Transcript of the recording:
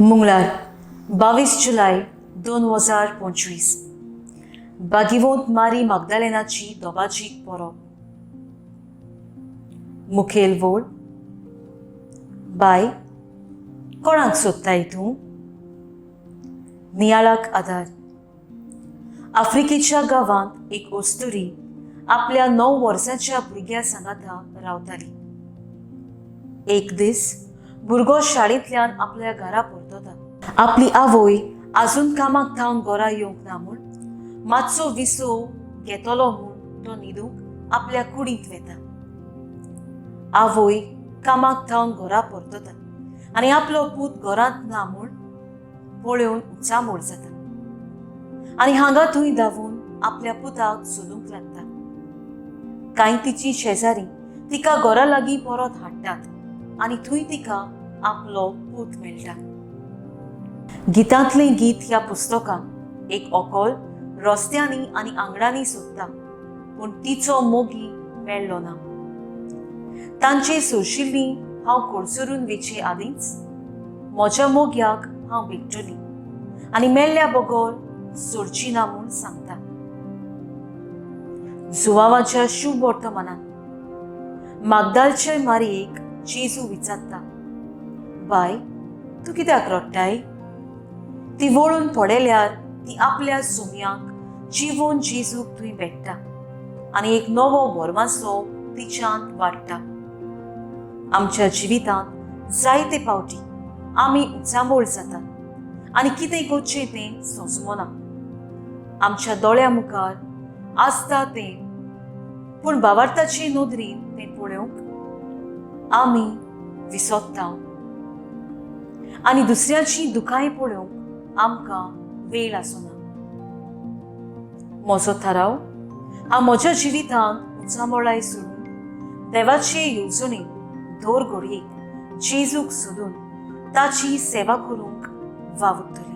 मंगळार 22 जुलय 2025 बागिवंत मारी माग्दालेनाची दोबाची परब. मुखेल वोड. बाय, कोणाक सोदताय तूं? नियाळाक आधार. आफ्रिकेच्या गांवांत एक ओस्तुरी आपल्या 9 वर्सांच्या भुरग्या सांगाता रावताली. एक दीस भुरगो शाळेंतल्यान आपल्या घरा परतता. आपली आवय आजून कामाक धांवन घरा येवंक ना म्हूण मातसो विसो घेतलो म्हूण तो न्हिदूंक आपल्या कुडींत वेता. आवय कामाक धांवन घरा परतता आनी आपलो पूत घरांत ना म्हूण पळोवन उचामोळ जाता आनी हांगा थंय धांवून आपल्या पुताक सोदूंक लागता. कांय तिची शेजारी तिका घरा लागीं परत हाडटात आनी थंय तिका आपलो पूत मेळटा. गितांतलें गीत ह्या पुस्तकांत एक ओकोल रस्त्यांनी आनी आंगणांनी सोदता पूण तिचो मोगी मेळ्ळो ना. तांचे सोडशिल्लीं हांव कोडसरून वेचे आदींच म्हज्या मोग्याक हांव भेटटली आनी मेल्ल्या बगोर सोडची ना म्हूण सांगता. जुवावाच्या शुभ वर्तमानांत माग्दालचे मारयेक जेजू विचारता, बाय, तूं कित्याक रडटाय? ती वळून पळयल्यार ती आपल्या सुमयांक जिवोन जेजूक थंय भेटता आनी एक नवो भरमासो तिच्यान वाडटा. आमच्या जिवितांत जायते फावटी आमी उचांबोळ जातात आनी कितें करचें तें सोंसमना. आमच्या दोळ्या मुखार आसता तें पूण भावार्थाचे नदरेन तें पळोवंक आमी विसोत्ता आनी दुसऱ्याची दुखाय पळोवंक आमकां वेळ आसना. म्हजो थाराव, हांव म्हज्या जिवितांत उचांबोळाय सोडून देवाचे येवजणेक दर घडयेक जेजूक सोदून ताची सेवा करूंक वावुरतली.